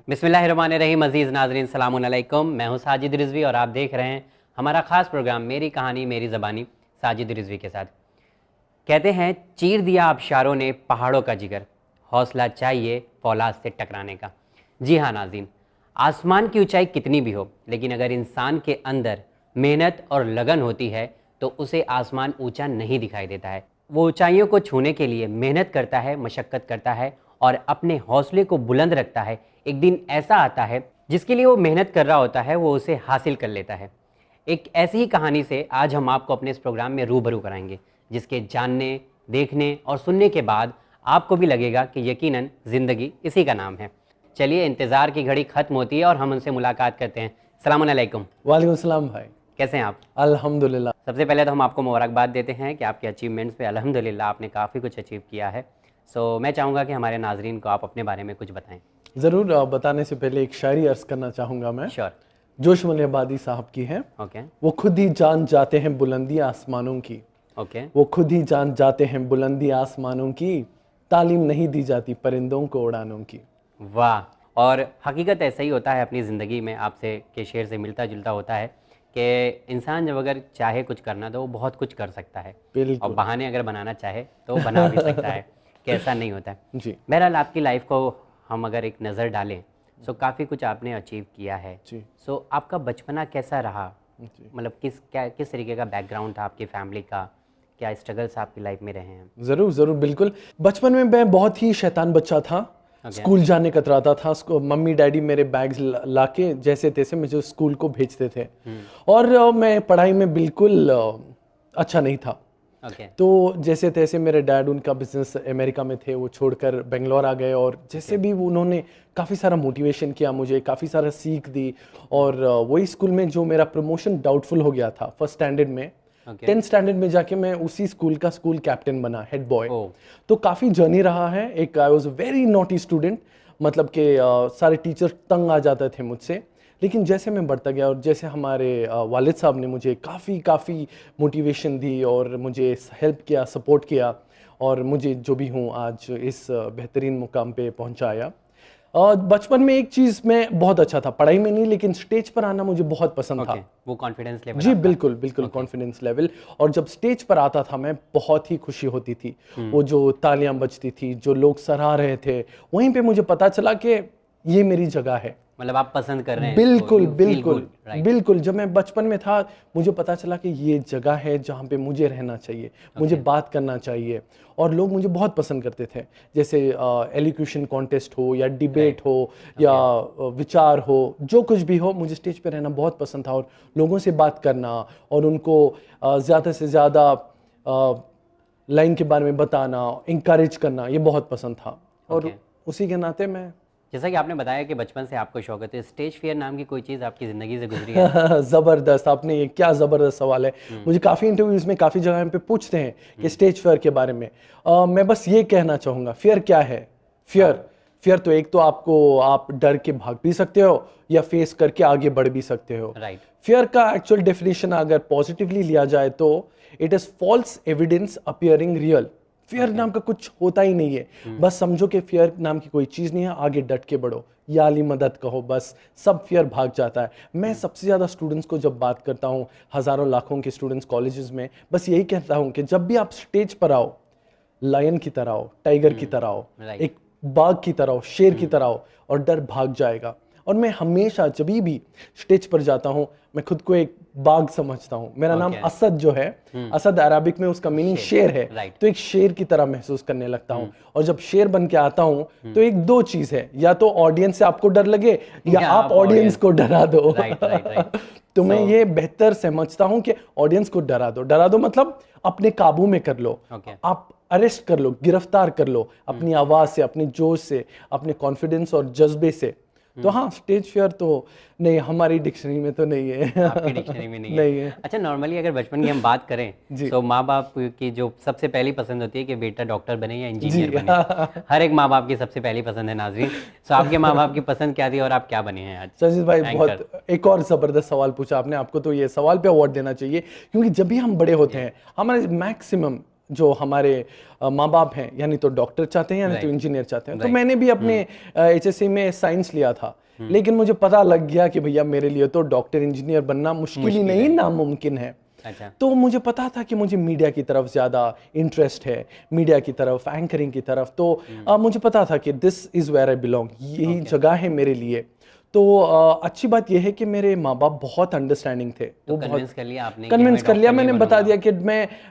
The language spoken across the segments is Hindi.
बिस्मिल्लाहिर्रहमानिर्रहीम। अज़ीज़ नाज़रीन सलामुन अलैकुम। मैं हूँ साजिद रिज़वी और आप देख रहे हैं हमारा ख़ास प्रोग्राम मेरी कहानी मेरी ज़बानी साजिद रिज़वी के साथ। कहते हैं चीर दिया आबशारों ने पहाड़ों का जिगर, हौसला चाहिए फौलाद से टकराने का। जी हाँ नाज़रीन, आसमान की ऊंचाई कितनी भी हो, लेकिन अगर इंसान के अंदर मेहनत और लगन होती है तो उसे आसमान ऊंचा नहीं दिखाई देता है। वो ऊंचाइयों को छूने के लिए मेहनत करता है, मशक्क़त करता है और अपने हौसले को बुलंद रखता है। एक दिन ऐसा आता है जिसके लिए वो मेहनत कर रहा होता है, वो उसे हासिल कर लेता है। एक ऐसी ही कहानी से आज हम आपको अपने इस प्रोग्राम में रूबरू कराएंगे, जिसके जानने, देखने और सुनने के बाद आपको भी लगेगा कि यकीनन ज़िंदगी इसी का नाम है। चलिए, इंतज़ार की घड़ी ख़त्म होती है और हम उनसे मुलाकात करते हैं। सलामुन अलैकुम। वालेकुम सलाम भाई। कैसे हैं आप? अल्हम्दुलिल्लाह। सबसे पहले तो हम आपको मुबारकबाद देते हैं कि आपके अचीवमेंट्स पे अल्हम्दुलिल्लाह आपने काफ़ी कुछ अचीव किया है। मैं चाहूँगा कि हमारे नाजरीन को आप अपने बारे में कुछ बताएं। ज़रूर। बताने से पहले एक शायरी अर्ज़ करना चाहूँगा मैं। श्योर। जोशमल आबादी साहब की है। ओके वो खुद ही जान जाते हैं बुलंदी आसमानों की, ओके। वो खुद ही जान जाते हैं बुलंदी आसमानों की, तालीम नहीं दी जाती परिंदों को उड़ानों की। वाह। और हकीकत ऐसा ही होता है अपनी ज़िंदगी में, आपसे के शेर से मिलता जुलता होता है कि इंसान जब अगर चाहे कुछ करना तो वो बहुत कुछ कर सकता है, और बिल्कुल बहाने अगर बनाना चाहे तो वो बना भी सकता है कि ऐसा नहीं होता है। जी बहरहाल आपकी लाइफ को हम अगर एक नज़र डालें तो काफ़ी कुछ आपने अचीव किया है। जी आपका बचपना कैसा रहा? जी। मतलब किस तरीके का बैकग्राउंड था आपकी फैमिली का? क्या स्ट्रगल्स आपकी लाइफ में रहे हैं? ज़रूर ज़रूर बिल्कुल। बचपन में मैं बहुत ही शैतान बच्चा था। स्कूल जाने कतराता था। मम्मी डैडी मेरे बैग्स ला के जैसे तैसे मुझे स्कूल को भेजते थे, और मैं पढ़ाई में बिल्कुल अच्छा नहीं था। ओके तो जैसे तैसे मेरे डैड, उनका बिजनेस अमेरिका में थे, वो छोड़कर बेंगलोर आ गए, और जैसे भी उन्होंने काफ़ी सारा मोटिवेशन किया मुझे, काफ़ी सारा सीख दी। और वही स्कूल में जो मेरा प्रमोशन डाउटफुल हो गया था फर्स्ट स्टैंडर्ड में, 10th स्टैंडर्ड में जाके मैं उसी स्कूल का स्कूल कैप्टन बना, हेड बॉय। तो काफ़ी जर्नी रहा है। एक I was very naughty student, मतलब कि सारे टीचर तंग आ जाते थे मुझसे। लेकिन जैसे मैं बढ़ता गया और जैसे हमारे वालिद साहब ने मुझे काफ़ी मोटिवेशन दी और मुझे हेल्प किया, सपोर्ट किया, और मुझे जो भी हूँ आज इस बेहतरीन मुकाम पे पहुँचाया। बचपन में एक चीज़ मैं बहुत अच्छा था, पढ़ाई में नहीं, लेकिन स्टेज पर आना मुझे बहुत पसंद था। वो कॉन्फिडेंस लेवल जी आपका? बिल्कुल बिल्कुल, कॉन्फिडेंस लेवल। और जब स्टेज पर आता था मैं, बहुत ही खुशी होती थी। वो जो तालियां बजती थी, जो लोग सराह रहे थे, वहीं पे मुझे पता चला कि ये मेरी जगह है। मतलब आप पसंद कर रहे हैं बिल्कुल इसको, you feel बिल्कुल good, right? बिल्कुल। जब मैं बचपन में था मुझे पता चला कि ये जगह है जहाँ पे मुझे रहना चाहिए, मुझे बात करना चाहिए, और लोग मुझे बहुत पसंद करते थे। जैसे एलोक्यूशन कॉन्टेस्ट हो या डिबेट हो या विचार हो, जो कुछ भी हो, मुझे स्टेज पे रहना बहुत पसंद था, और लोगों से बात करना और उनको ज़्यादा से ज़्यादा लाइन के बारे में बताना, इंकरेज करना, ये बहुत पसंद था। और उसी के नाते मैं जैसा कि आपने बताया कि बचपन से आपको शौक है, तो स्टेज फियर नाम की कोई चीज़ आपकी ज़िंदगी से गुजरी है? ज़बरदस्त, आपने ये क्या ज़बरदस्त सवाल है। मुझे काफ़ी इंटरव्यूज़ में काफ़ी जगह पे पूछते हैं कि स्टेज फियर के बारे में। मैं बस ये कहना चाहूँगा, फियर क्या है? फियर तो एक तो आप डर के भाग भी सकते हो या फेस करके आगे बढ़ भी सकते हो। राइट। फियर का एक्चुअल डेफिनेशन अगर पॉजिटिवली लिया जाए तो it is false evidence appearing real. Fear नाम का कुछ होता ही नहीं है। बस समझो कि फियर नाम की कोई चीज़ नहीं है, आगे डट के बढ़ो, या अली मदद कहो, बस सब फियर भाग जाता है। मैं सबसे ज़्यादा स्टूडेंट्स को जब बात करता हूँ, हज़ारों लाखों के स्टूडेंट्स कॉलेजेस में, बस यही कहता हूँ कि जब भी आप स्टेज पर आओ, लायन की तरह आओ, टाइगर की तरह आओ, एक बाघ की तरह आओ, शेर की तरह आओ, और डर भाग जाएगा। और मैं हमेशा जब भी स्टेज पर जाता हूँ, मैं खुद को एक बाघ समझता हूँ। मेरा नाम असद जो है, असद अरबिक में उसका मीनिंग शेर है, तो एक शेर की तरह महसूस करने लगता हूँ। और जब शेर बन के आता हूँ तो एक दो चीज़ है, या तो ऑडियंस से आपको डर लगे या आप ऑडियंस को डरा दो। तो मैं ये बेहतर समझता हूँ कि ऑडियंस को डरा दो मतलब अपने काबू में कर लो। आप अरेस्ट कर लो, गिरफ्तार कर लो अपनी आवाज़ से, अपने जोश से, अपने कॉन्फिडेंस और जज्बे से। तो हाँ, स्टेज फियर तो नहीं, हमारी डिक्शनरी में तो नहीं है। आपकी डिक्शनरी में नहीं है? अच्छा, नॉर्मली अगर बचपन की हम बात करें तो माँ बाप की जो सबसे पहली पसंद होती है कि बेटा डॉक्टर बने या इंजीनियर बने। हर एक माँ बाप की सबसे पहली पसंद है नाज़रीन। आपके माँ बाप की पसंद क्या थी और आप क्या बने हैं आज? सजीद भाई, बहुत एक और ज़बरदस्त सवाल पूछा आपने। आपको तो ये सवाल पे अवार्ड देना चाहिए, क्योंकि जब भी हम बड़े होते हैं, हमारे मैक्सिमम जो हमारे माँ बाप हैं, यानी तो डॉक्टर चाहते हैं यानी तो इंजीनियर चाहते हैं। तो मैंने भी अपने HSC में साइंस लिया था, लेकिन मुझे पता लग गया कि भैया मेरे लिए तो डॉक्टर इंजीनियर बनना मुश्किल ही नहीं, नामुमकिन है। अच्छा। तो मुझे पता था कि मुझे मीडिया की तरफ ज़्यादा इंटरेस्ट है, मीडिया की तरफ, एंकरिंग की तरफ। तो मुझे पता था कि this is where I belong, यही जगह है मेरे लिए। तो अच्छी बात यह है कि मेरे माँ बाप बहुत अंडरस्टैंडिंग थे। तो कन्विंस कर लिया आपने? कन्विंस कर लिया, मैंने बता दिया कि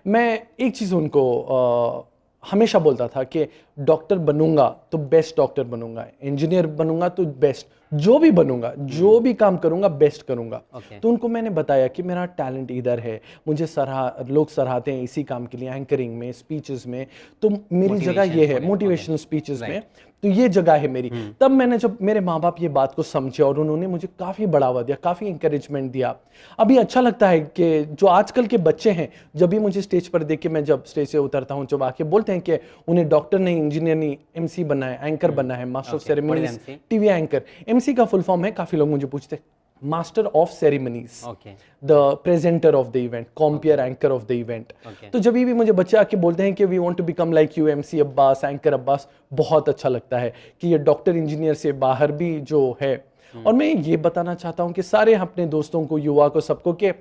मैं एक चीज़ उनको हमेशा बोलता था कि डॉक्टर बनूंगा तो बेस्ट डॉक्टर बनूंगा, इंजीनियर बनूंगा तो बेस्ट, जो भी बनूंगा, जो भी काम करूंगा बेस्ट करूंगा। तो उनको मैंने बताया कि मेरा टैलेंट इधर है, मुझे लोग सराहते हैं इसी काम के लिए, एंकरिंग में, स्पीचेस में, तो मेरी जगह ये है, मोटिवेशनल स्पीचेस में, तो ये जगह है मेरी। तब मैंने, जब मेरे माँ बाप ये बात को समझे और उन्होंने मुझे काफ़ी बढ़ावा दिया, काफ़ी इंकरेजमेंट दिया। अभी अच्छा लगता है कि जो आजकल के बच्चे हैं, जब भी मुझे स्टेज पर देख के, मैं जब स्टेज से उतरता हूँ, जब आके बोलते हैं कि उन्हें डॉक्टर नहीं, इंजीनियर नहीं, MC बनना है, एंकर बनना है, master of ceremonies, TV anchor. MC का फुल फॉर्म है, काफ़ी लोग मुझे पूछते हैं, master of ceremonies, the presenter of the event, compere anchor of the event. तो जब भी मुझे बच्चे आके बोलते हैं कि we want to become like you, MC Abbas, anchor Abbas, बहुत अच्छा लगता है कि ये डॉक्टर इंजीनियर से बाहर भी जो है। और मैं ये बताना चाहता हूँ कि सारे अपने दोस्तों को, युवा को, सबको, कि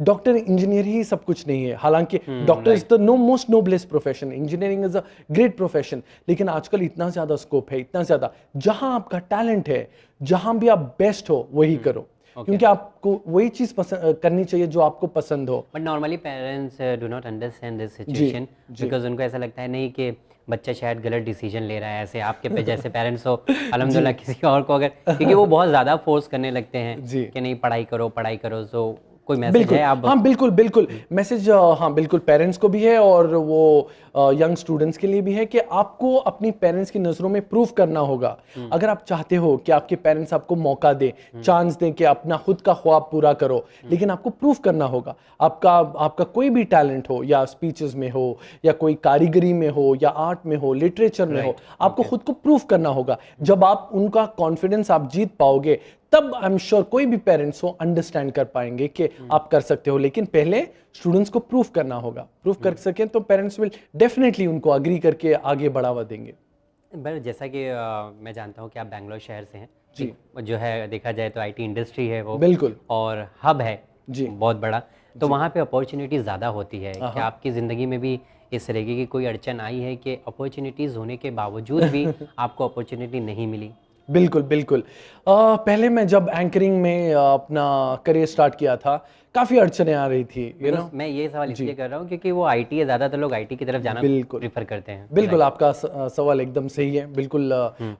डॉक्टर इंजीनियर ही सब कुछ नहीं है। हालांकि doctor is the most noblest profession, engineering is a great profession, लेकिन आजकल इतना ज्यादा स्कोप है, इतना ज्यादा, जहां आपका टैलेंट है, जहां भी आप बेस्ट हो वही करो। क्योंकि आपको वही चीज करनी चाहिए जो आपको पसंद हो। But normally parents do not understand this situation, because उनको ऐसा लगता है नहीं कि बच्चा शायद गलत डिसीजन ले रहा है। ऐसे आपके पे जैसे पेरेंट्स हो, अल्हम्दुलिल्लाह, किसी और को अगर, क्योंकि वो बहुत ज़्यादा फोर्स करने लगते हैं कि नहीं पढ़ाई करो, पढ़ाई करो। सो कोई मैसेज है आप? हाँ बिल्कुल बिल्कुल, मैसेज हाँ बिल्कुल पेरेंट्स को भी है और वो यंग स्टूडेंट्स के लिए भी है कि आपको अपनी पेरेंट्स की नज़रों में प्रूफ करना होगा। अगर आप चाहते हो कि आपके पेरेंट्स आपको मौका दें, चांस दें कि अपना खुद का ख्वाब पूरा करो, लेकिन आपको प्रूफ करना होगा। आपका कोई भी टैलेंट हो, या स्पीचेस में हो, या कोई कारीगरी में हो, या आर्ट में हो, लिटरेचर में हो, आपको खुद को प्रूफ करना होगा। जब आप उनका कॉन्फिडेंस आप जीत पाओगे, तब आई एम श्योर कोई भी पेरेंट्स हो अंडरस्टैंड कर पाएंगे कि आप कर सकते हो। लेकिन पहले स्टूडेंट्स को प्रूफ करना होगा। प्रूफ कर सकें तो पेरेंट्स विल डेफिनेटली उनको अग्री करके आगे बढ़ावा देंगे। बट जैसा कि मैं जानता हूँ कि आप बैंगलोर शहर से हैं जी, जो है देखा जाए तो IT इंडस्ट्री है वो, बिल्कुल, और हब है जी बहुत बड़ा, तो वहाँ पे अपॉर्चुनिटी ज़्यादा होती है। क्या आपकी ज़िंदगी में भी इस तरीके की कोई अड़चन आई है कि अपॉर्चुनिटीज़ होने के बावजूद भी आपको अपॉर्चुनिटी नहीं मिली? बिल्कुल बिल्कुल। पहले मैं जब एंकरिंग में अपना करियर स्टार्ट किया था, काफ़ी अड़चनें आ रही थी, यू नो। मैं ये सवाल इसलिए कर रहा हूँ क्योंकि वो IT है, ज़्यादातर लोग IT की तरफ जाना प्रीफर करते हैं। बिल्कुल, आपका सवाल एकदम सही है, बिल्कुल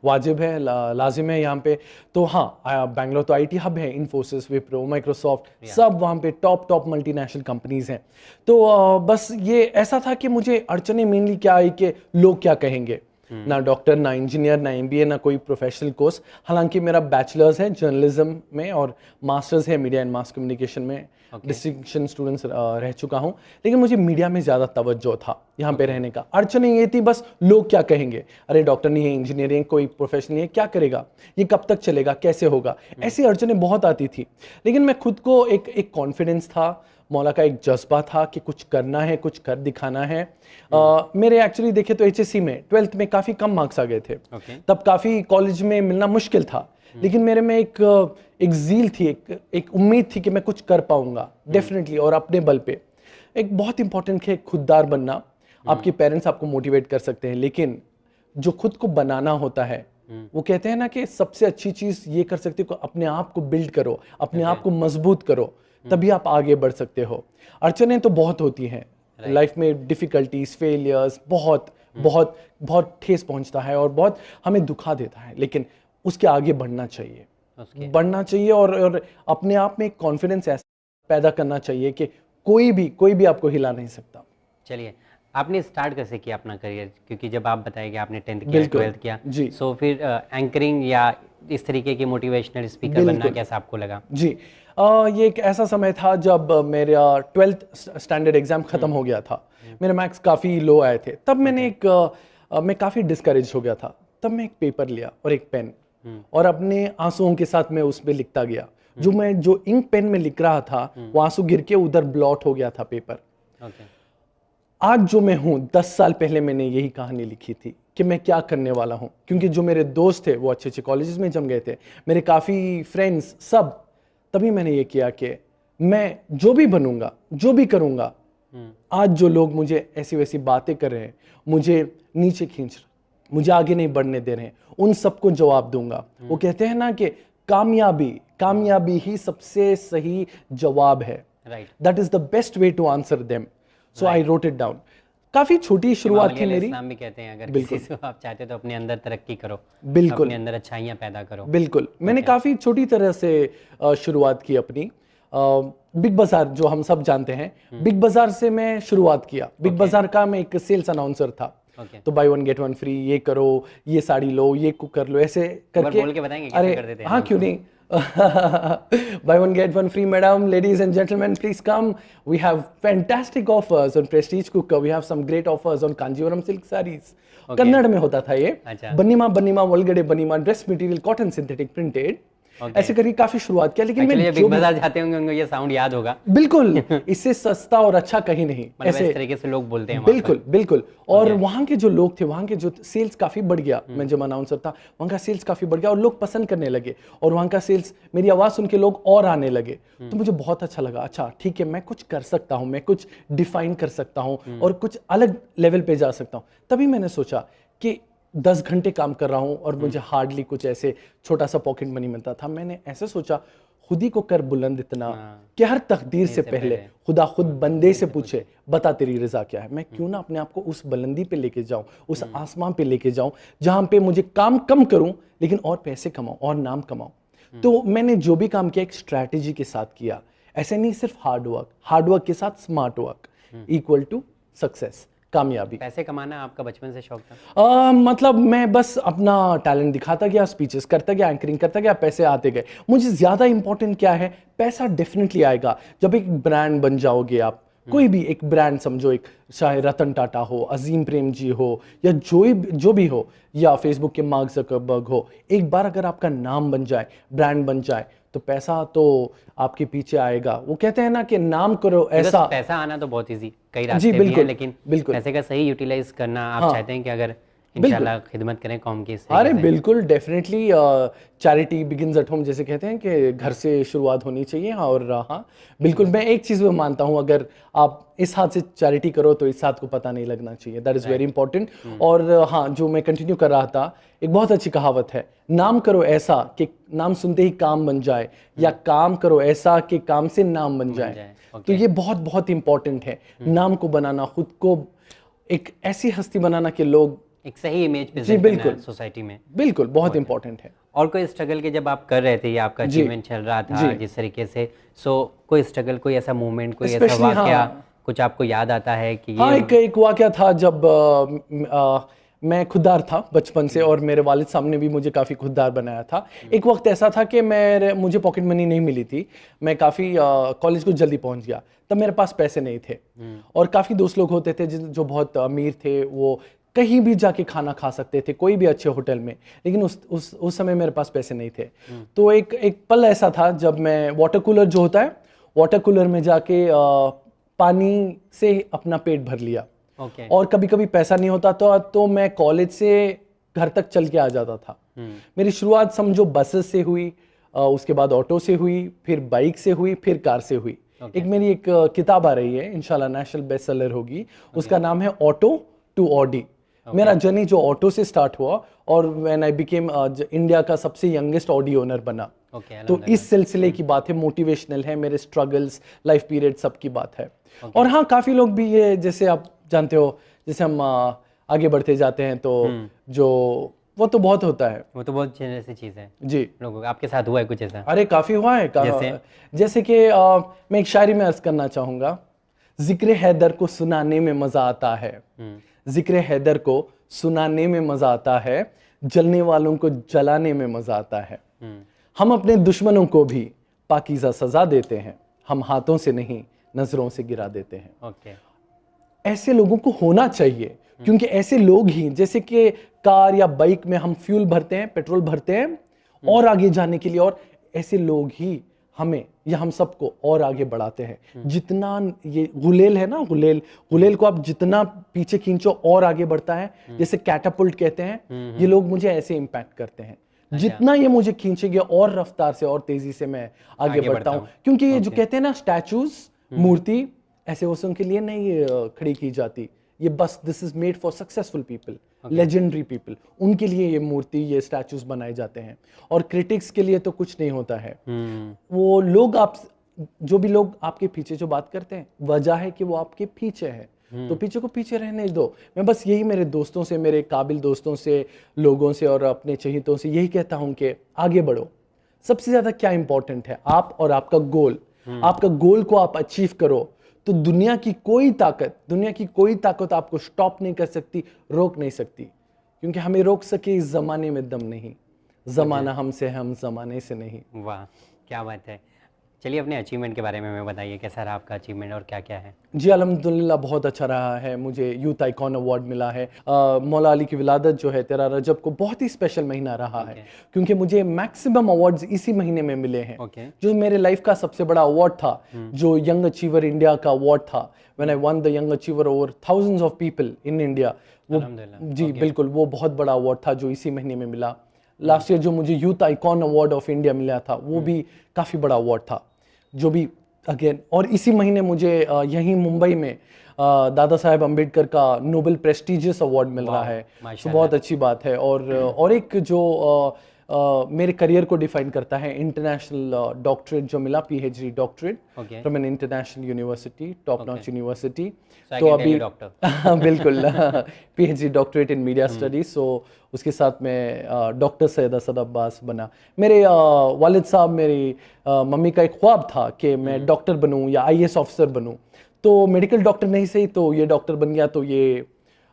वाजिब है, लाजिम है यहाँ पे। तो हाँ, बैंगलोर तो IT हब है, इन्फोसिस, विप्रो, माइक्रोसॉफ्ट, सब वहाँ पे टॉप मल्टीनेशनल कंपनीज हैं। तो बस ये ऐसा था कि मुझे अड़चनें मेनली क्या आई कि लोग क्या कहेंगे। ना डॉक्टर, ना इंजीनियर, ना MBA, ना कोई प्रोफेशनल कोर्स। हालांकि मेरा बैचलर्स है जर्नलिज्म में और मास्टर्स है मीडिया एंड मास कम्युनिकेशन में, डिस्टिंक्शन स्टूडेंट्स रह चुका हूं। लेकिन मुझे मीडिया में ज़्यादा तवज्जो था यहाँ पे रहने का। अड़चनें ये थी बस, लोग क्या कहेंगे, अरे डॉक्टर नहीं है, इंजीनियरिंग कोई प्रोफेशन नहीं है, क्या करेगा, ये कब तक चलेगा, कैसे होगा, ऐसी अड़चनें बहुत आती थी। लेकिन मैं खुद को एक कॉन्फिडेंस था, मौला का एक जज्बा था कि कुछ करना है, कुछ कर दिखाना है। मेरे एक्चुअली देखे तो HSC में 12th में काफ़ी कम मार्क्स आ गए थे। तब काफ़ी कॉलेज में मिलना मुश्किल था। लेकिन मेरे में एक ज़ील थी, एक उम्मीद थी कि मैं कुछ कर पाऊंगा डेफिनेटली, और अपने बल पे। एक बहुत इंपॉर्टेंट है खुददार बनना। आपके पेरेंट्स आपको मोटिवेट कर सकते हैं, लेकिन जो खुद को बनाना होता है, वो कहते हैं ना कि सबसे अच्छी चीज़ ये कर सकते हो, अपने आप को बिल्ड करो, अपने आप को मजबूत करो, तभी आप आगे बढ़ सकते हो। अड़चनें तो बहुत होती हैं लाइफ में, डिफिकल्टीज, फेलियर्स, बहुत ठेस पहुंचता है और बहुत हमें दुखा देता है, लेकिन उसके आगे बढ़ना चाहिए और अपने आप में एक कॉन्फिडेंस ऐसा पैदा करना चाहिए कि कोई भी आपको हिला नहीं सकता। चलिए, आपने स्टार्ट कैसे किया अपना करियर? क्योंकि जब आप बताएंगे आपने 10th किया, 12th किया, सो फिर एंकरिंग या इस तरीके के मोटिवेशनल स्पीकर बनना कैसा आपको लगा? जी, ये एक ऐसा समय था जब मेरा 12th स्टैंडर्ड एग्जाम खत्म हो गया था। मेरे मार्क्स काफ़ी लो आए थे। तब मैंने मैं काफ़ी डिस्करेज हो गया था। तब मैं एक पेपर लिया और एक पेन, और अपने आंसुओं के साथ मैं उस पर लिखता गया। जो इंक पेन में लिख रहा था, वो आंसू गिर के उधर ब्लॉट हो गया था पेपर। आज जो मैं हूँ 10 साल पहले मैंने यही कहानी लिखी थी कि मैं क्या करने वाला हूँ, क्योंकि जो मेरे दोस्त थे वो अच्छे अच्छे कॉलेजेस में जम गए थे, मेरे काफ़ी फ्रेंड्स सब, तभी मैंने ये किया कि मैं जो भी बनूंगा, जो भी करूंगा, आज जो लोग मुझे ऐसी वैसी बातें कर रहे हैं, मुझे नीचे खींच रहे, मुझे आगे नहीं बढ़ने दे रहे हैं, उन सबको जवाब दूंगा। वो कहते हैं ना कि कामयाबी ही सबसे सही जवाब है। Right. That is the best way to answer them. So I wrote it down. काफी छोटी शुरुआत थी मेरी। इस्लाम भी कहते हैं अगर किसी से आप चाहते हो तो अपने अंदर तरक्की करो, बिल्कुल अपने अंदर अच्छाइयाँ पैदा करो। बिल्कुल। मैंने काफी छोटी तरह से शुरुआत की अपनी। बिग बाजार जो हम सब जानते हैं, बिग बाजार से मैं शुरुआत किया। बिग बाजार का मैं एक सेल्स अनाउंसर था। तो बाय 1 गेट 1 फ्री, ये करो, ये साड़ी लो, ये कुकर लो, ऐसे करके। बोल के बताएंगे कैसे करते थे? हाँ क्यों नहीं। Buy 1 get 1 free, madam, ladies and gentlemen, please come. We have fantastic offers on Prestige cooker. We have some great offers on Kanjivaram silk sarees. Kannada में होता था ये। बन्नीमा वलगड़े बन्नीमा dress material cotton synthetic printed. ऐसे करके काफी शुरुआत किया। लेकिन मैं बिग बाजार जाते होंगे उनको ये साउंड याद होगा। बिल्कुल, इससे सस्ता और अच्छा कहीं नहीं। ऐसे इस तरीके से लोग बोलते हैं। बिल्कुल बिल्कुल। और वहाँ के जो लोग थे, वहाँ के जो सेल्स काफी बढ़ गया। मैं जब अनाउंसर था वहाँ का सेल्स काफी बढ़ गया और लोग पसंद करने लगे, और वहाँ का सेल्स, मेरी आवाज सुन के लोग और आने लगे। तो मुझे बहुत अच्छा लगा। अच्छा ठीक है, मैं कुछ कर सकता हूँ, मैं कुछ डिफाइन कर सकता हूँ और कुछ अलग लेवल पे जा सकता हूँ। तभी मैंने सोचा कि 10 घंटे काम कर रहा हूं और मुझे हार्डली कुछ ऐसे छोटा सा पॉकेट मनी मिलता था। मैंने ऐसे सोचा, खुद ही को कर बुलंद इतना कि हर तकदीर से पहले खुदा खुद बंदे से पूछे, बता तेरी रजा क्या है। मैं क्यों ना अपने आप को उस बुलंदी पे लेके जाऊं, उस आसमान पे लेके जाऊं जहां पे मुझे काम कम करूं लेकिन और पैसे कमाऊं और नाम कमाऊं। तो मैंने जो भी काम किया एक स्ट्रैटेजी के साथ किया। ऐसे नहीं सिर्फ हार्ड वर्क के साथ smart work equal to success, कामयाबी। पैसे कमाना आपका बचपन से शौक था? मतलब मैं बस अपना टैलेंट दिखाता गया, स्पीचेस करता गया, एंकरिंग करता गया, पैसे आते गए। मुझे ज्यादा इंपॉर्टेंट क्या है, पैसा डेफिनेटली आएगा जब एक ब्रांड बन जाओगे आप। कोई भी एक ब्रांड समझो, एक चाहे रतन टाटा हो, अजीम प्रेम जी हो, या जो भी हो, या फेसबुक के मार्क ज़करबर्ग हो, एक बार अगर आपका नाम बन जाए, ब्रांड बन जाए, तो पैसा तो आपके पीछे आएगा। वो कहते हैं ना कि नाम करो ऐसा। पैसा आना तो बहुत इजी, कई रास्ते भी हैं, लेकिन पैसे का सही यूटिलाइज करना आप चाहते हैं कि अगर इंशाल्लाह खिदमत करें कौम की। अरे बिल्कुल, definitely charity begins at home, जैसे कहते हैं कि घर से शुरुआत होनी चाहिए। और हाँ बिल्कुल, मैं एक चीज़ मानता हूँ, अगर आप इस हाथ से चैरिटी करो तो इस हाथ को पता नहीं लगना चाहिए। That is very important. और हाँ, जो मैं कंटिन्यू कर रहा था, एक बहुत अच्छी कहावत है, नाम करो ऐसा कि नाम सुनते ही काम बन जाए, या काम करो ऐसा कि काम से नाम बन जाए। तो ये बहुत बहुत इंपॉर्टेंट है, नाम को बनाना, खुद को एक ऐसी हस्ती बनाना कि लोग एक सही इमेज प्रेजेंट करना सोसाइटी में। बिल्कुल, बहुत इंपॉर्टेंट है। और कोई स्ट्रगल के जब आप कर रहे थे या आपका अचीवमेंट चल रहा था जिस तरीके से, कोई स्ट्रगल, कोई ऐसा मूवमेंट, कोई ऐसा वाकया कुछ आपको याद आता है कि ये? हाँ, एक वाकया था जब मैं खुददार था बचपन से, और मेरे वालिद साहब ने भी मुझे काफ़ी खुददार बनाया था। एक वक्त ऐसा था कि मुझे पॉकेट मनी नहीं मिली थी, मैं काफ़ी कॉलेज को जल्दी पहुंच गया, तब मेरे पास पैसे नहीं थे। और काफ़ी दोस्त लोग होते थे जो बहुत अमीर थे, वो कहीं भी जाके खाना खा सकते थे, कोई भी अच्छे होटल में, लेकिन उस समय मेरे पास पैसे नहीं थे। तो एक पल ऐसा था जब मैं वाटर कूलर जो होता है, वाटर कूलर में जाके पानी से अपना पेट भर लिया। और कभी कभी पैसा नहीं होता तो मैं कॉलेज से घर तक चल के आ जाता था। मेरी शुरुआत समझो बसेस से हुई, उसके बाद ऑटो से हुई, फिर बाइक से हुई, फिर कार से हुई। एक मेरी एक किताब आ रही है, इंशाल्लाह नेशनल बेस्ट सेलर होगी, उसका नाम है ऑटो टू ऑडी। मेरा जर्नी जो ऑटो से स्टार्ट हुआ, और व्हेन आई बिकेम इंडिया का सबसे यंगेस्ट ऑडी ओनर बना। तो इस सिलसिले की बात है, मोटिवेशनल है, मेरे स्ट्रगल्स, लाइफ पीरियड सब की बात है। और हाँ, काफ़ी लोग भी ये, जैसे आप जानते हो, जैसे हम आगे बढ़ते जाते हैं तो जो वो तो बहुत होता है, वो तो बहुत जैसी चीज़ है जी। लोगों, आपके साथ हुआ है कुछ ऐसा? अरे काफ़ी हुआ है। जैसे कि मैं एक शायरी में अर्ज करना चाहूँगा, जिक्र हैदर को सुनाने में मज़ा आता है, जिक्र हैदर को सुनाने में मज़ा आता है, जलने वालों को जलाने में मज़ा आता है। हम अपने दुश्मनों को भी पाकीज़ा सज़ा देते हैं, हम हाथों से नहीं नज़रों से गिरा देते हैं। ऐसे लोगों को होना चाहिए, क्योंकि ऐसे लोग ही, जैसे कि कार या बाइक में हम फ्यूल भरते हैं, पेट्रोल भरते हैं और आगे जाने के लिए, और ऐसे लोग ही हमें या हम सबको और आगे बढ़ाते हैं। जितना ये गुलेल है ना, गुलेल को आप जितना पीछे खींचो और आगे बढ़ता है, जैसे कैटापुल्ट कहते हैं, ये लोग मुझे ऐसे इम्पैक्ट करते हैं। जितना ये मुझे खींचेंगे और रफ्तार से और तेजी से मैं आगे बढ़ता हूँ, क्योंकि ये जो कहते हैं ना स्टैचूज, मूर्ति ऐसे वैसों के लिए नहीं खड़ी की जाती, ये बस this is made for successful people, legendary people, उनके लिए ये मूर्ति, ये स्टैचूज बनाए जाते हैं। और क्रिटिक्स के लिए तो कुछ नहीं होता है। वो लोग, आप जो भी लोग आपके पीछे जो बात करते हैं, वजह है कि वो आपके पीछे है, तो पीछे को पीछे रहने दो। मैं बस यही मेरे दोस्तों से, मेरे काबिल दोस्तों से, लोगों से और अपने चहेतों से यही कहता हूं कि आगे बढ़ो। सबसे ज्यादा क्या इंपॉर्टेंट है, आप और आपका गोल। आपका गोल को आप अचीव करो तो दुनिया की कोई ताकत आपको स्टॉप नहीं कर सकती, रोक नहीं सकती, क्योंकि हमें रोक सके इस जमाने में दम नहीं, जमाना हमसे, हम जमाने से नहीं। वाह, क्या बात है। चलिए अपने अचीवमेंट के बारे में हमें बताइए, कैसा रहा आपका अचीवमेंट और क्या क्या है? जी अल्हम्दुलिल्लाह बहुत अच्छा रहा है। मुझे यूथ आइकॉन अवार्ड मिला है। मौला अली की विलादत जो है 13 रजब को बहुत ही स्पेशल महीना रहा है, क्योंकि मुझे मैक्सिमम अवार्ड्स इसी महीने में मिले हैं। जो मेरे लाइफ का सबसे बड़ा अवार्ड था, जो यंग अचीवर इंडिया का अवार्ड था, when I one the young achiever over thousands of people in India, वो जी बिल्कुल वो बहुत बड़ा अवार्ड था जो इसी महीने में मिला। लास्ट ईयर जो मुझे youth icon award of India मिला था, वो भी काफ़ी बड़ा अवार्ड था, जो भी अगेन। और इसी महीने मुझे यहीं मुंबई में दादा साहेब अम्बेडकर का नोबेल प्रेस्टिजियस अवार्ड मिल रहा है, तो बहुत अच्छी बात है। और एक जो मेरे करियर को डिफाइन करता है, इंटरनेशनल डॉक्टरेट जो मिला, PhD doctorate from an international university, top notch university. तो अभी बिल्कुल PhD doctorate in media studies. So उसके साथ में डॉक्टर सैयद असद अब्बास बना। मेरे वालिद साहब, मेरी मम्मी का एक ख्वाब था कि मैं डॉक्टर बनूं या आईएएस ऑफिसर बनूं, तो मेडिकल डॉक्टर नहीं सही तो ये डॉक्टर बन गया। तो ये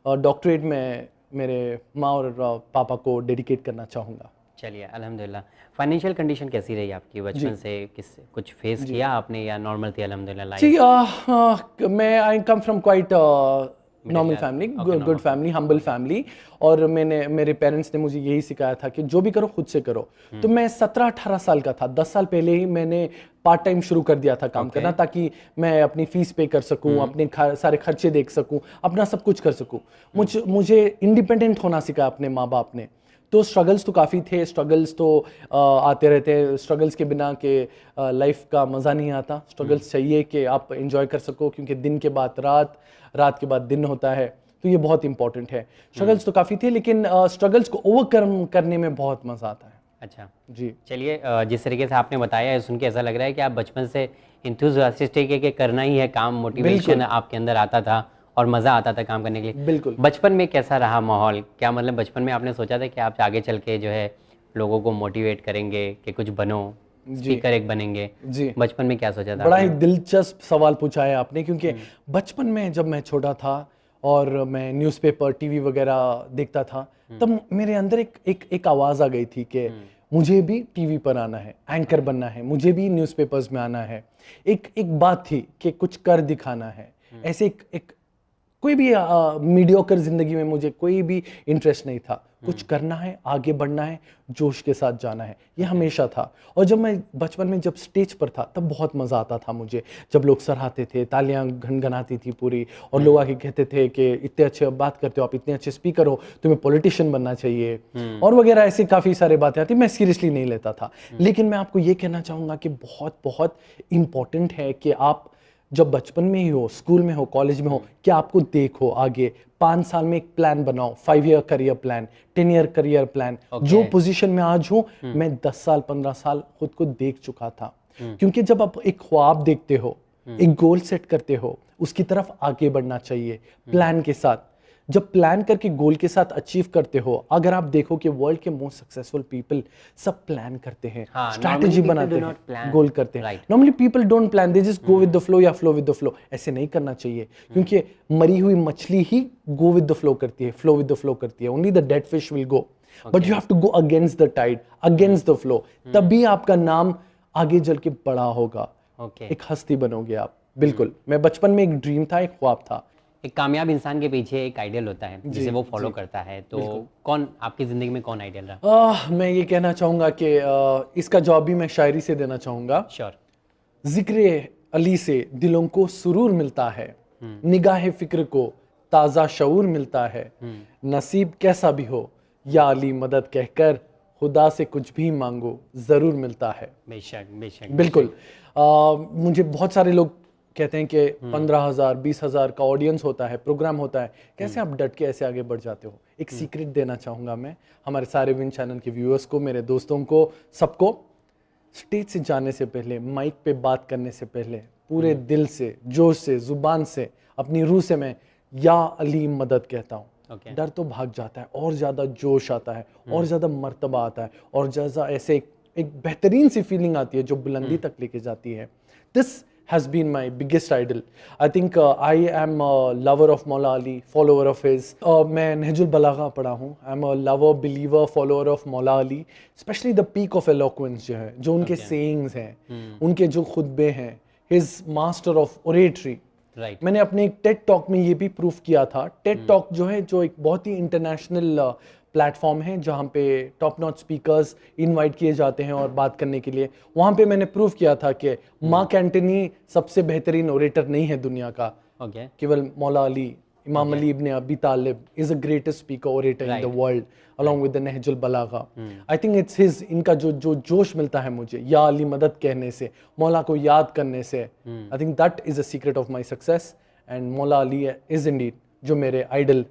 डॉक्टरेट में मेरे माँ और पापा को डेडिकेट करना चाहूँगा। चलिए अल्हम्दुलिल्लाह। फाइनेंशियल कंडीशन कैसी रही आपकी बचपन से? कुछ फेस किया आपने या नॉर्मल थी अल्हम्दुलिल्लाह लाइफ? जी मैं I come from quite normal family, good family, humble family. और मेरे पेरेंट्स ने मुझे यही सिखाया था कि जो भी करो खुद से करो। तो मैं 17-18 साल का था, 10 साल पहले ही मैंने पार्ट टाइम शुरू कर दिया था काम करना, ताकि मैं अपनी फीस पे कर सकूं, अपने सारे खर्चे देख सकूं, अपना सब कुछ कर सकूं। मुझे इंडिपेंडेंट होना सिखाया अपने माँ बाप ने। तो स्ट्रगल्स तो काफ़ी थे, स्ट्रगल्स तो आते रहते हैं। स्ट्रगल्स के बिना के लाइफ का मज़ा नहीं आता। स्ट्रगल्स चाहिए कि आप एंजॉय कर सको, क्योंकि दिन के बाद रात, रात के बाद दिन होता है, तो ये बहुत इंपॉर्टेंट है। स्ट्रगल्स तो काफ़ी थे, लेकिन स्ट्रगल्स को ओवरकम करने में बहुत मज़ा आता है। अच्छा जी, चलिए जिस तरीके से आपने बताया है, सुन के ऐसा लग रहा है कि आप बचपन से इंथुसियास्टिक है कि करना ही है काम, मोटिवेशन आपके अंदर आता था और मज़ा आता था काम करने के लिए। बिल्कुल। बचपन में कैसा रहा माहौल? क्या मतलब बचपन में आपने सोचा था कि आप आगे चल के जो है लोगों को मोटिवेट करेंगे कि कुछ बनो, स्पीकर एक बनेंगे? जी, बचपन में क्या सोचा था? बड़ा ही दिलचस्प सवाल पूछा है आपने, क्योंकि बचपन में जब मैं छोटा था और मैं न्यूज़पेपर, टीवी वगैरह देखता था, तब मेरे अंदर एक आवाज़ आ गई थी कि मुझे भी टीवी पर आना है, एंकर बनना है, मुझे भी न्यूज़पेपर्स में आना है। एक बात थी कि कुछ कर दिखाना है। ऐसे एक कोई भी मीडियोकर जिंदगी में मुझे कोई भी इंटरेस्ट नहीं था। कुछ करना है, आगे बढ़ना है, जोश के साथ जाना है, ये हमेशा था। और जब मैं बचपन में जब स्टेज पर था, तब बहुत मज़ा आता था मुझे, जब लोग सराहते थे, तालियां घनघनाती थी पूरी, और लोग आके कहते थे कि इतने अच्छे बात करते हो आप, इतने अच्छे स्पीकर हो, तुम्हें पॉलिटिशियन बनना चाहिए, और वगैरह ऐसी काफ़ी सारे बातें आती। मैं सीरियसली नहीं लेता था। लेकिन मैं आपको ये कहना चाहूँगा कि बहुत बहुत इम्पॉर्टेंट है कि आप जब बचपन में ही हो, स्कूल में हो, कॉलेज में हो, कि आपको देखो आगे 5 साल में एक प्लान बनाओ, 5 year career plan, 10 year career plan. जो पोजीशन में आज हूँ, मैं 10 साल 15 साल खुद को देख चुका था। क्योंकि जब आप एक ख्वाब देखते हो, एक गोल सेट करते हो, उसकी तरफ आगे बढ़ना चाहिए प्लान के साथ। जब प्लान करके गोल के साथ अचीव करते हो, अगर आप देखो कि वर्ल्ड के मोस्ट सक्सेसफुल पीपल सब प्लान करते हैं, स्ट्रैटेजी बनाते हैं, गोल करते हैं। Normally people don't plan, they just go with the flow या फ्लो विद द फ्लो। ऐसे नहीं करना चाहिए, क्योंकि मरी हुई मछली ही गो विद द फ्लो करती है, फ्लो विद द फ्लो करती है। Only the dead fish will go, but you have to go against the tide, against the flow. तभी आपका नाम आगे चल के बड़ा होगा, एक हस्ती बनोगे आप। बिल्कुल, मैं बचपन में एक ड्रीम था, एक ख्वाब था। एक कामयाब इंसान के पीछे एक आइडियल होता है जिसे वो फॉलो करता है, तो कौन आपकी ज़िंदगी में कौन आइडियल रहा? मैं ये कहना चाहूँगा कि इसका जवाब भी मैं शायरी से देना चाहूँगा। श्योर। जिक्र अली से दिलों को सुरूर मिलता है, निगाह फिक्र को ताज़ा शऊर मिलता है, नसीब कैसा भी हो या अली मदद कहकर खुदा से कुछ भी मांगो ज़रूर मिलता है। बेशक बेशक। बिल्कुल। मुझे बहुत सारे लोग कहते हैं कि 15,000 20,000 का ऑडियंस होता है, प्रोग्राम होता है, कैसे आप डट के ऐसे आगे बढ़ जाते हो? एक सीक्रेट देना चाहूँगा मैं हमारे सारे विन चैनल के व्यूअर्स को, मेरे दोस्तों को, सबको। स्टेज से जाने से पहले, माइक पे बात करने से पहले पूरे दिल से, जोश से, जुबान से, अपनी रूह से मैं या अली मदद कहता हूँ। डर तो भाग जाता है और ज़्यादा जोश आता है और ज़्यादा मर्तबा आता है और ज़्यादा ऐसे एक बेहतरीन सी फीलिंग आती है जो बुलंदी तक लेके जाती है। This has been my biggest idol. I think I am a lover of Maula Ali, follower of his. मैं नहजुल बलागा पढ़ा हूँ. I'm a lover, believer, follower of Maula Ali. Especially the peak of eloquence जो है, जो उनके sayings हैं, उनके जो खुतबे हैं, his master of oratory. Right. मैंने अपने एक टेड टॉक में ये भी प्रूफ किया था। टेड टॉक जो है, जो एक बहुत ही इंटरनेशनल प्लेटफॉर्म है जहाँ पे टॉप नॉच स्पीकर्स इनवाइट किए जाते हैं और बात करने के लिए। वहाँ पे मैंने प्रूफ किया था कि मार्क एंटनी सबसे बेहतरीन ओरेटर नहीं है दुनिया का। केवल Maula Ali, Imam Ali ibn Abi Talib is the greatest speaker orator in the world along with the Nahjul Balagha. I think it's his, इनका जो जोश मिलता है मुझे या अली मदद कहने से, मौला को याद करने से, I think that is the secret of my success and मौला अली is indeed जो मेरे आइडल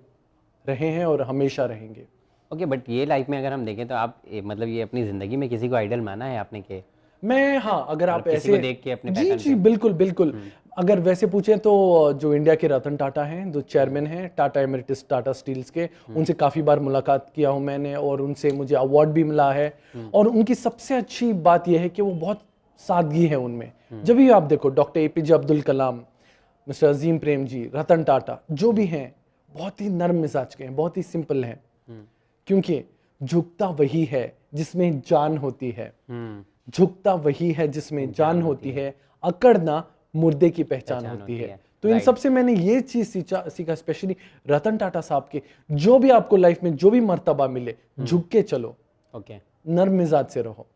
रहे हैं और हमेशा रहेंगे। ओके, बट ये लाइफ में अगर हम देखें तो आप मतलब ये अपनी ज़िंदगी में किसी को आइडल माना है आपने के? मैं, हाँ, अगर आप किसी ऐसे को देख के अपने जी बिल्कुल बिल्कुल। अगर वैसे पूछें तो जो इंडिया के रतन टाटा हैं, जो चेयरमैन हैं टाटा एमेरिटस टाटा स्टील्स के, उनसे काफ़ी बार मुलाकात किया हूं मैंने और उनसे मुझे अवार्ड भी मिला है। और उनकी सबसे अच्छी बात यह है कि वो बहुत सादगी है उनमें। जब भी आप देखो doctor APJ Abdul Kalam, mister अजीम प्रेम जी, रतन टाटा, जो भी हैं बहुत ही नर्म मिजाज के हैं, बहुत ही सिंपल हैं, क्योंकि झुकता वही है जिसमें जान होती है, झुकता वही है जिसमें जान होती है, अकड़ना मुर्दे की पहचान होती है। तो इन सब से मैंने ये चीज सीखा स्पेशली रतन टाटा साहब के, जो भी आपको लाइफ में जो भी मर्तबा मिले, झुक के चलो, नर्म मिजाज से रहो,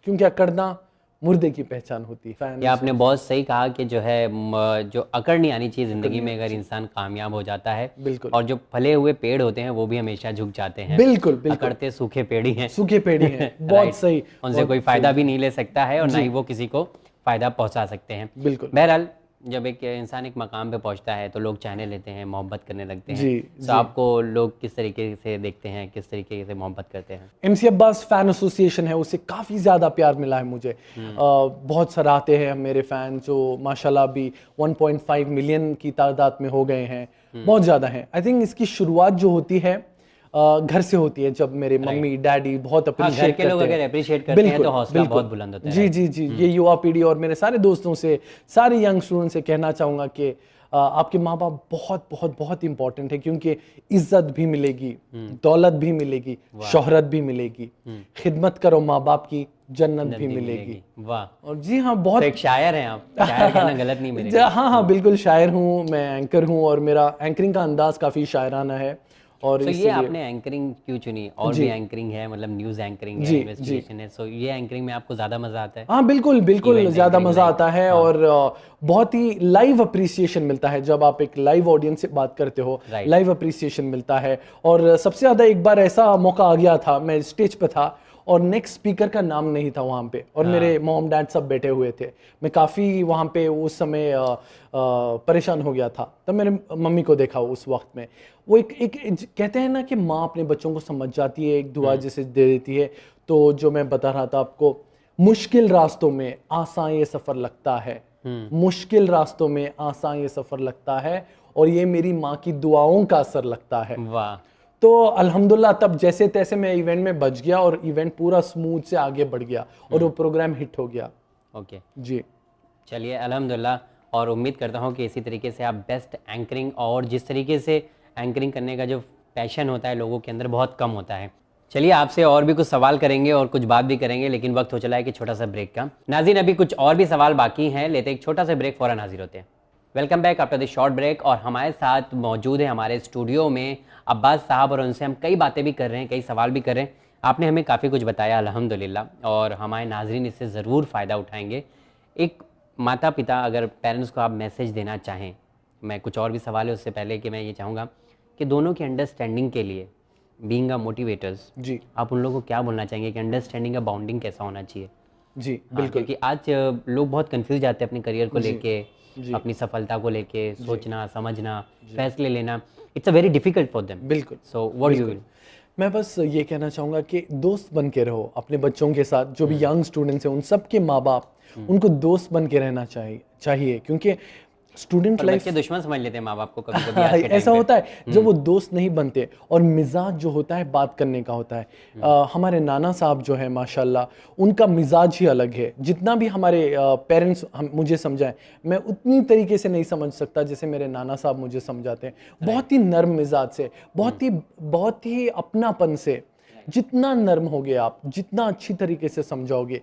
क्योंकि अकड़ना मुर्दे की पहचान होती है। या आपने बहुत सही कहा कि जो है जो अकड़ नहीं आनी चाहिए जिंदगी में अगर इंसान कामयाब हो जाता है। बिल्कुल। और जो फले हुए पेड़ होते हैं वो भी हमेशा झुक जाते हैं। बिल्कुल बिल्कुल। अकड़ते सूखे पेड़ ही हैं। सूखे पेड़ ही हैं। बहुत सही। उनसे कोई फायदा भी नहीं ले सकता है और ना ही वो किसी को फायदा पहुंचा सकते हैं। बिल्कुल। बहरहाल जब एक इंसान एक मकाम पे पहुंचता है तो लोग चाहने लेते हैं, मोहब्बत करने लगते हैं। जी, तो आपको लोग किस तरीके से देखते हैं, किस तरीके से मोहब्बत करते हैं? MC अब्बास फैन एसोसिएशन है, उससे काफ़ी ज़्यादा प्यार मिला है मुझे। बहुत सराहते हैं मेरे फैन, जो माशाल्लाह भी 1.5 मिलियन की तादाद में हो गए हैं, बहुत ज़्यादा हैं। आई थिंक इसकी शुरुआत जो होती है घर से होती है, जब मेरे मम्मी डैडी बहुत अप्रिशिएट करते हैं। लोग अगर अप्रिशिएट करते हैं तो हौसला बहुत बुलंद होता है। जी जी जी, ये युवा पीढ़ी और मेरे सारे दोस्तों से, सारे यंग स्टूडेंट से कहना चाहूँगा कि आपके माँ बाप बहुत बहुत बहुत इंपॉर्टेंट है, क्योंकि इज्जत भी मिलेगी, दौलत भी मिलेगी, शोहरत भी मिलेगी, खिदमत करो माँ बाप की, जन्नत भी मिलेगी। वाह। और जी हाँ, बहुत एक शायर हैं आप, शायर कहना गलत नहीं मेरे लिए। हाँ, बिल्कुल शायर हूँ मैं, एंकर हूँ और मेरा एंकरिंग का अंदाज काफ़ी शायराना है। और तो ये आपने एंकरिंग क्यों चुनी? और भी एंकरिंग है, मतलब न्यूज़ एंकरिंग है, इन्वेस्टिगेशन है, सो ये एंकरिंग में आपको ज़्यादा मज़ा आता है? हाँ बिल्कुल बिल्कुल, ज़्यादा मज़ा आता है। और बहुत ही लाइव अप्रिसिएशन मिलता है जब आप एक लाइव ऑडियंस से बात करते हो, लाइव अप्रिसिएशन मिलता है। और सबसे ज़्यादा एक बार ऐसा मौका आ गया था, मैं स्टेज पे था और नेक्स्ट स्पीकर का नाम नहीं था वहाँ पे, और मेरे मॉम डैड सब बैठे हुए थे। मैं काफ़ी वहाँ पे उस समय परेशान हो गया था। तब मैंने मम्मी को देखा उस वक्त में, वो एक कहते हैं ना कि माँ अपने बच्चों को समझ जाती है, एक दुआ जैसे दे देती है। तो जो मैं बता रहा था आपको, मुश्किल रास्तों में आसान ये सफ़र लगता है, मुश्किल रास्तों में आसान ये सफ़र लगता है, और ये मेरी माँ की दुआओं का असर लगता है। वाह। तो अल्हम्दुलिल्लाह तब जैसे तैसे मैं इवेंट में बच गया और इवेंट पूरा स्मूथ से आगे बढ़ गया और वो प्रोग्राम हिट हो गया। ओके जी, चलिए अल्हम्दुलिल्लाह, और उम्मीद करता हूँ कि इसी तरीके से आप बेस्ट एंकरिंग, और जिस तरीके से एंकरिंग करने का जो पैशन होता है लोगों के अंदर बहुत कम होता है। चलिए आपसे और भी कुछ सवाल करेंगे और कुछ बात भी करेंगे, लेकिन वक्त हो चला है कि छोटा सा ब्रेक का। नाज़रीन, अभी कुछ और भी सवाल बाकी हैं, लेते एक छोटा सा ब्रेक, फ़ौरन हाजिर होते हैं। Welcome back after the short break. और हमारे साथ मौजूद है हमारे स्टूडियो में अब्बास साहब, और उनसे हम कई बातें भी कर रहे हैं, कई सवाल भी कर रहे हैं। आपने हमें काफ़ी कुछ बताया अल्हम्दुलिल्लाह, और हमारे नाजरीन इससे ज़रूर फ़ायदा उठाएंगे। एक माता पिता अगर पेरेंट्स को आप मैसेज देना चाहें, मैं कुछ और भी सवाल है उससे पहले कि मैं ये चाहूँगा कि दोनों की अंडरस्टैंडिंग के लिए बीइंग अ मोटिवेटर्स, जी आप उन लोगों को क्या बोलना चाहेंगे कि अंडरस्टैंडिंग का बाउंडिंग कैसा होना चाहिए? जी हाँ, बिल्कुल। क्योंकि आज लोग बहुत कंफ्यूज जाते हैं अपने करियर को जी, लेके, जी। अपनी सफलता को लेके, सोचना समझना, फैसले लेना। It's a very difficult for them. बिल्कुल सो व्हाट डू यू बिल्कुल। मैं बस ये कहना चाहूँगा कि दोस्त बन के रहो अपने बच्चों के साथ। जो भी यंग स्टूडेंट्स हैं उन सब के माँ बाप उनको दोस्त बन के रहना चाहिए क्योंकि स्टूडेंट और लाइफ बच्चे दुश्मन समझ लेते हैं माँ बाप को कभी कभी आज के टाइम ऐसा पे। होता है जब वो दोस्त नहीं बनते। और मिजाज जो होता है बात करने का होता है। हमारे नाना साहब जो है माशाल्लाह उनका मिजाज ही अलग है। जितना भी हमारे पेरेंट्स हम मुझे समझाएं, मैं उतनी तरीके से नहीं समझ सकता जैसे मेरे नाना साहब मुझे समझाते हैं। बहुत ही नर्म मिजाज से, बहुत ही अपनापन से। जितना नर्म होगे आप, जितना अच्छी तरीके से समझोगे,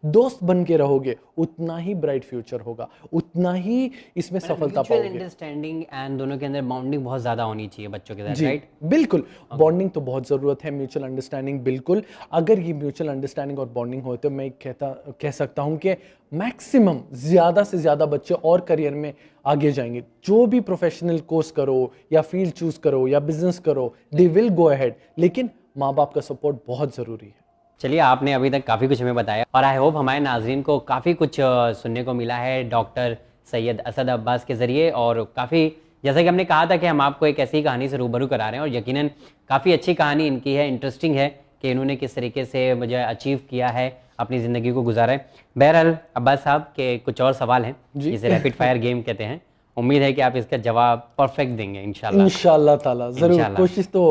दोस्त बन के रहोगे, उतना ही ब्राइट फ्यूचर होगा, उतना ही इसमें सफलता पाओगे। अंडरस्टैंडिंग एंड दोनों के अंदर बाउंडिंग बहुत ज़्यादा होनी चाहिए बच्चों के साथ, जी राइट? बिल्कुल। बॉन्डिंग तो बहुत ज़रूरत है, म्यूचुअल अंडरस्टैंडिंग बिल्कुल। अगर ये म्यूचुअल अंडरस्टैंडिंग और बॉन्डिंग हो तो मैं कह सकता हूँ कि मैक्सिमम ज़्यादा से ज़्यादा बच्चे और करियर में आगे जाएंगे। जो भी प्रोफेशनल कोर्स करो या फील्ड चूज करो या बिजनेस करो, दे विल गो अहेड, लेकिन माँ बाप का सपोर्ट बहुत ज़रूरी है। चलिए, आपने अभी तक काफ़ी कुछ हमें बताया, और आई होप हमारे नाजरीन को काफ़ी कुछ सुनने को मिला है डॉक्टर सैयद असद अब्बास के ज़रिए। और काफ़ी, जैसा कि हमने कहा था कि हम आपको एक ऐसी कहानी से रूबरू करा रहे हैं, और यकीनन काफ़ी अच्छी कहानी इनकी है, इंटरेस्टिंग है कि इन्होंने किस तरीके से मुझे अचीव किया है, अपनी ज़िंदगी को गुजारा है। बहरहाल अब्बास साहब के कुछ और सवाल हैं जिसे रैपिड फायर गेम कहते हैं। उम्मीद है कि आप इसका जवाब परफेक्ट देंगे इंशाल्लाह ताला, ज़रूर। इंशाल्लाह। कोशिश तो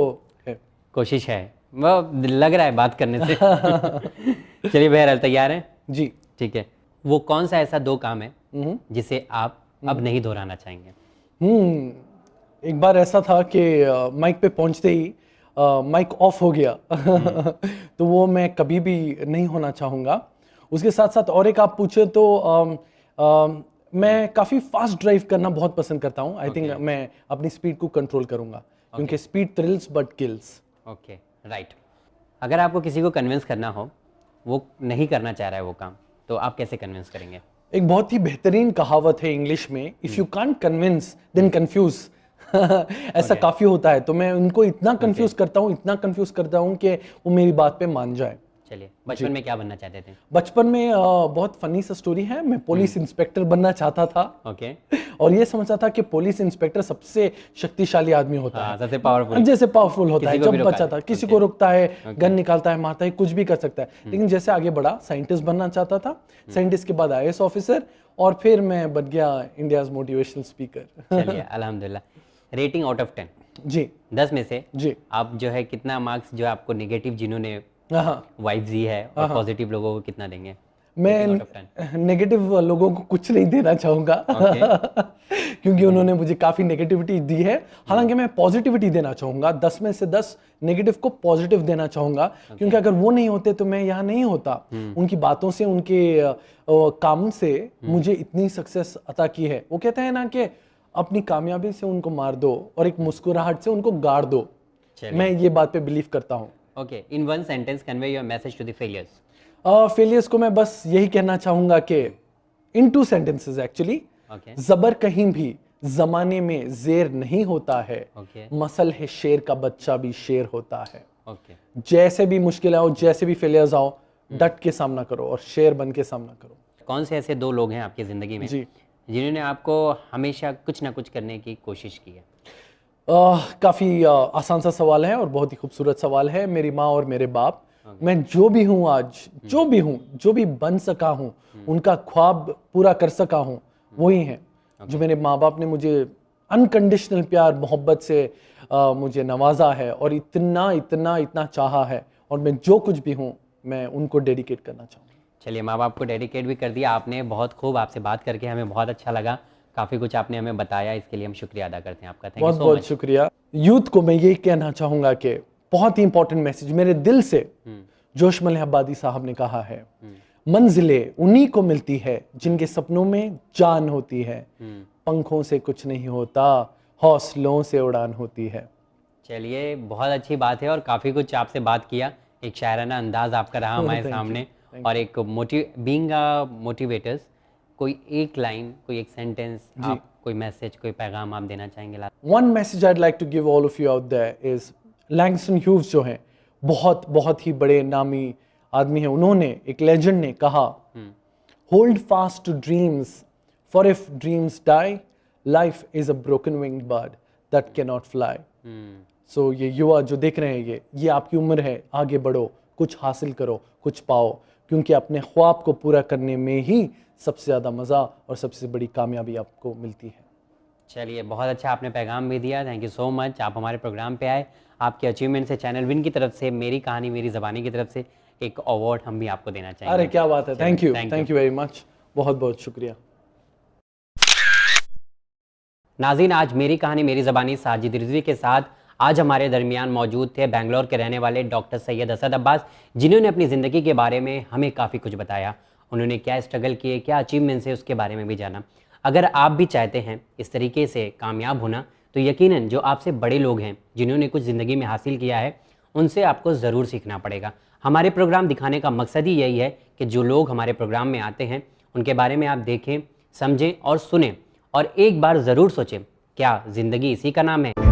है। कोशिश है, वो लग रहा है बात करने से। चलिए, बहरहाल तैयार हैं? जी। ठीक है। वो कौन सा ऐसा 2 काम है जिसे आप अब नहीं दोहराना चाहेंगे? एक बार ऐसा था कि माइक पे पहुंचते ही माइक ऑफ हो गया। तो वो मैं कभी भी नहीं होना चाहूँगा। उसके साथ साथ और एक आप पूछे तो मैं काफ़ी फास्ट ड्राइव करना बहुत पसंद करता हूँ। आई थिंक मैं अपनी स्पीड को कंट्रोल करूँगा क्योंकि speed thrills but kills. Okay, right. अगर आपको किसी को कन्विंस करना हो, वो नहीं करना चाह रहा है वो काम, तो आप कैसे कन्विंस करेंगे? एक बहुत ही बेहतरीन कहावत है इंग्लिश में, if you can't convince then confuse. ऐसा काफी होता है, तो मैं उनको इतना कंफ्यूज करता हूँ कि वो मेरी बात पे मान जाए। चलिए, बचपन में क्या बनना चाहते थे? बचपन में बहुत फनी सा स्टोरी है। मैं पुलिस इंस्पेक्टर बनना चाहता था। ओके। और ये समझता था कि पुलिस इंस्पेक्टर सबसे शक्तिशाली आदमी होता है, सबसे पावरफुल, जैसे पावरफुल होता है। जब बच्चा था, किसी को रुकता है, गन निकालता है, मारता है, कुछ भी कर सकता है। लेकिन जैसे आगे बढ़ा, साइंटिस्ट बनना चाहता था। साइंटिस्ट के बाद IAS ऑफिसर, और फिर मैं बन गया इंडियाज मोटिवेशनल स्पीकर। चलिए, अल्हम्दुलिल्लाह। रेटिंग आउट ऑफ 10 जी 10 में से जी आप जो है कितना मार्क्स जो है आपको नेगेटिव जिन्होंने हाँ, वाइब्स दी है, और पॉजिटिव लोगों को कितना देंगे? मैं नेगेटिव लोगों को कुछ नहीं देना चाहूंगा। क्योंकि उन्होंने मुझे काफी नेगेटिविटी दी है। हालांकि मैं पॉजिटिविटी देना चाहूंगा। 10 में से 10 नेगेटिव को पॉजिटिव देना चाहूंगा। क्योंकि अगर वो नहीं होते तो मैं यहाँ नहीं होता। उनकी बातों से, उनके काम से मुझे इतनी सक्सेस अता की है। वो कहते हैं ना कि अपनी कामयाबी से उनको मार दो और एक मुस्कुराहट से उनको गाड़ दो। मैं ये बात पे बिलीव करता हूँ। Okay, in one sentence convey your message to the failures. Failures को मैं बस यही कहना चाहूंगा कि इन 2 sentences एक्चुअली, जबर कहीं भी जमाने में जेर नहीं होता है। मसल है शेर का बच्चा भी शेर होता है। जैसे भी मुश्किल आओ, जैसे भी फेलियर्स आओ, डट के सामना करो और शेर बन के सामना करो। कौन से ऐसे 2 लोग हैं आपकी जिंदगी में जिन्होंने आपको हमेशा कुछ ना कुछ करने की कोशिश की है? काफी आसान सा सवाल है और बहुत ही खूबसूरत सवाल है। मेरी माँ और मेरे बाप। मैं जो भी हूँ आज, जो भी बन सका हूँ, उनका ख्वाब पूरा कर सका हूँ, वही हैं। जो मेरे माँ बाप ने मुझे अनकंडीशनल प्यार मोहब्बत से मुझे नवाजा है और इतना चाहा है, और मैं जो कुछ भी हूँ मैं उनको डेडिकेट करना चाहूँगा। चलिए, माँ बाप को डेडिकेट भी कर दिया आपने। बहुत खूब, आपसे बात करके हमें बहुत अच्छा लगा। काफ़ी कुछ आपने हमें बताया, इसके लिए हम शुक्रिया अदा करते हैं आपका। Thank you so much. बहुत शुक्रिया। यूथ को मैं ये कहना चाहूँगा कि बहुत ही इंपॉर्टेंट मैसेज मेरे दिल से जोशमल अब्बादी साहब ने कहा है, मंजिलें उन्हीं को मिलती है जिनके सपनों में जान होती है। पंखों से कुछ नहीं होता, हौसलों से उड़ान होती है। चलिए, बहुत अच्छी बात है और काफ़ी कुछ आपसे बात किया, एक शायराना अंदाज आपका रहा हमारे Thank you, सामने। thank और एक बीइंग मोटिवेटर्स, कोई एक लाइन, कोई एक सेंटेंस, आप कोई मैसेज, कोई पैगाम आप देना चाहेंगे? One message I'd like to give all of you out there is Langston Hughes जो हैं, बहुत ही बड़े नामी आदमी हैं, उन्होंने, एक लेजेंड ने कहा, hold fast to dreams, for if dreams die, life is a broken winged bird that can not fly. So ये युवा जो देख रहे हैं, ये आपकी उम्र है, आगे बढ़ो, कुछ हासिल करो, कुछ पाओ, क्योंकि अपने ख्वाब को पूरा करने में ही सबसे ज़्यादा मज़ा और सबसे बड़ी कामयाबी आपको मिलती है। चलिए, बहुत अच्छा आपने पैगाम भी दिया, थैंक यू सो मच। आप हमारे प्रोग्राम पे आए, आपके अचीवमेंट से चैनल विन की तरफ से, मेरी कहानी मेरी ज़बानी की तरफ से एक अवार्ड हम भी आपको देना चाहेंगे। अरे क्या बात है, थैंक यू वेरी मच, बहुत बहुत शुक्रिया। नाज़रीन, आज मेरी कहानी मेरी ज़बानी साजिद रिजवी के साथ आज हमारे दरमियान मौजूद थे बेंगलोर के रहने वाले डॉक्टर सैयद असद अब्बास, जिन्होंने अपनी ज़िंदगी के बारे में हमें काफ़ी कुछ बताया। उन्होंने क्या स्ट्रगल किए, क्या अचीवमेंट्स है, उसके बारे में भी जाना। अगर आप भी चाहते हैं इस तरीके से कामयाब होना, तो यकीनन जो आपसे बड़े लोग हैं, जिन्होंने कुछ ज़िंदगी में हासिल किया है, उनसे आपको ज़रूर सीखना पड़ेगा। हमारे प्रोग्राम दिखाने का मकसद ही यही है कि जो लोग हमारे प्रोग्राम में आते हैं, उनके बारे में आप देखें, समझें और सुनें, और एक बार ज़रूर सोचें, क्या ज़िंदगी इसी का नाम है?